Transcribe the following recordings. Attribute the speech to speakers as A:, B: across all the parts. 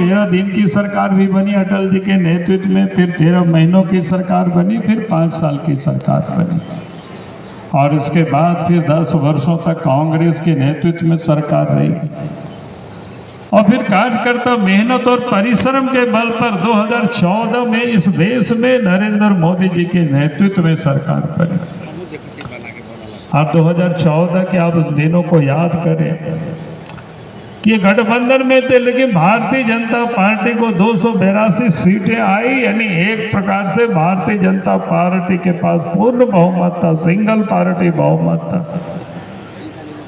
A: 13 दिन की सरकार भी बनी अटल जी के नेतृत्व में, फिर 13 महीनों की सरकार बनी, फिर 5 साल की सरकार बनी, और उसके बाद फिर 10 वर्षों तक कांग्रेस के नेतृत्व में सरकार रही, और फिर कार्यकर्ता मेहनत और परिश्रम के बल पर 2014 में इस देश में नरेंद्र मोदी जी के नेतृत्व में सरकार बनी। आप 2014 के आप उन दिनों को याद करें कि गठबंधन में थे, लेकिन भारतीय जनता पार्टी को 282 सीटें आई, यानी एक प्रकार से भारतीय जनता पार्टी के पास पूर्ण बहुमत था, सिंगल पार्टी बहुमत था,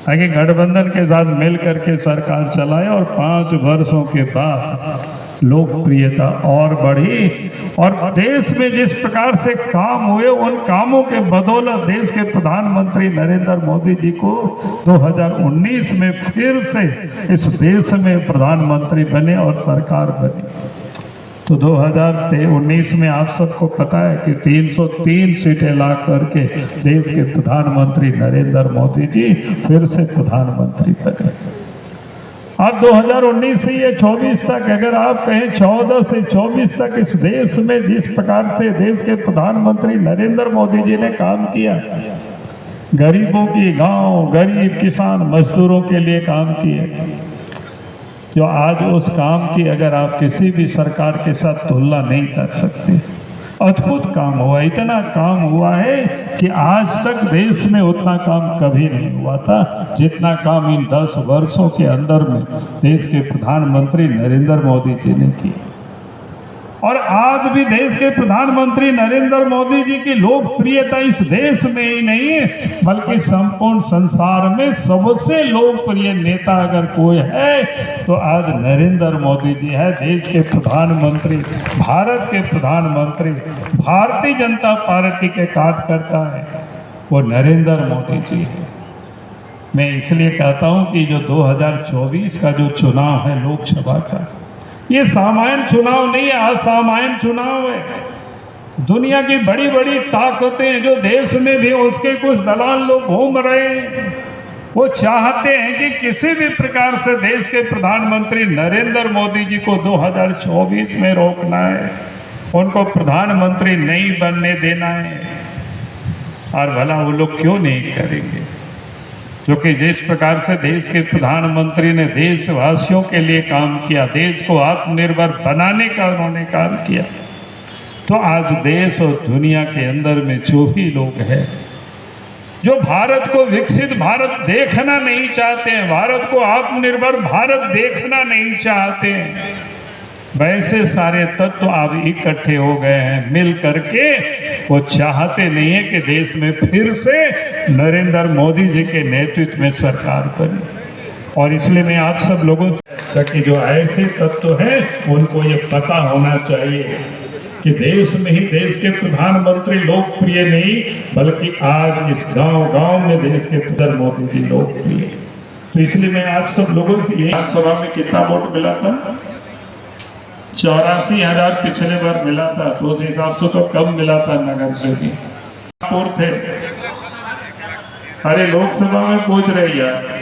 A: ताकि गठबंधन के साथ मिल करके सरकार चलाए। और 5 वर्षों के बाद लोकप्रियता और बढ़ी, और देश में जिस प्रकार से काम हुए, उन कामों के बदौलत देश के प्रधानमंत्री नरेंद्र मोदी जी को 2019 में फिर से इस देश में प्रधानमंत्री बने और सरकार बनी। तो 2019 में आप सबको पता है कि 303 सीटें ला करके देश के प्रधानमंत्री नरेंद्र मोदी जी फिर से प्रधानमंत्री बने। अब 2019 से ये 24 तक, अगर आप कहें 14 से 24 तक इस देश में जिस प्रकार से देश के प्रधानमंत्री नरेंद्र मोदी जी ने काम किया, गरीबों की, गांव, गरीब, किसान, मजदूरों के लिए काम किए, जो आज उस काम की अगर आप किसी भी सरकार के साथ तुलना नहीं कर सकते। अद्भुत काम हुआ, इतना काम हुआ है कि आज तक देश में उतना काम कभी नहीं हुआ था जितना काम इन 10 वर्षों के अंदर में देश के प्रधानमंत्री नरेंद्र मोदी जी ने किया। और आज भी देश के प्रधानमंत्री नरेंद्र मोदी जी की लोकप्रियता इस देश में ही नहीं है, बल्कि संपूर्ण संसार में सबसे लोकप्रिय नेता अगर कोई है तो आज नरेंद्र मोदी जी है। देश के प्रधानमंत्री, भारत के प्रधानमंत्री, भारतीय जनता पार्टी के कार्यकर्ता है, वो नरेंद्र मोदी जी है। मैं इसलिए कहता हूं कि जो 2024 का जो चुनाव है लोकसभा का, ये सामान्य चुनाव नहीं है, असामान्य चुनाव है। दुनिया की बड़ी बड़ी ताकतें जो देश में भी उसके कुछ दलाल लोग घूम रहे हैं, वो चाहते हैं कि किसी भी प्रकार से देश के प्रधानमंत्री नरेंद्र मोदी जी को 2024 में रोकना है, उनको प्रधानमंत्री नहीं बनने देना है। और भला वो लोग क्यों नहीं करेंगे? क्योंकि जिस प्रकार से देश के प्रधानमंत्री ने देशवासियों के लिए काम किया, देश को आत्मनिर्भर बनाने का उन्होंने काम किया, तो आज देश और दुनिया के अंदर में जो भी लोग हैं जो भारत को विकसित भारत देखना नहीं चाहते हैं, भारत को आत्मनिर्भर भारत देखना नहीं चाहते हैं, वैसे सारे तत्व अब इकट्ठे हो गए हैं मिल करके। वो चाहते नहीं है कि देश में फिर से नरेंद्र मोदी जी के नेतृत्व में सरकार बने। और इसलिए मैं आप सब लोगों से, ताकि जो ऐसे तत्व हैं उनको ये पता होना चाहिए कि देश में ही देश के प्रधानमंत्री लोकप्रिय नहीं, बल्कि आज इस गांव-गांव में देश के प्रधानमंत्री मोदी जी लोकप्रिय। तो इसलिए मैं आप सब लोगों से, ये लोकसभा में कितना वोट मिला था? 84,000 पिछले बार मिला था, तो उस हिसाब से तो कम मिला था नगर से भी थे। अरे लोकसभा में पूछ रही है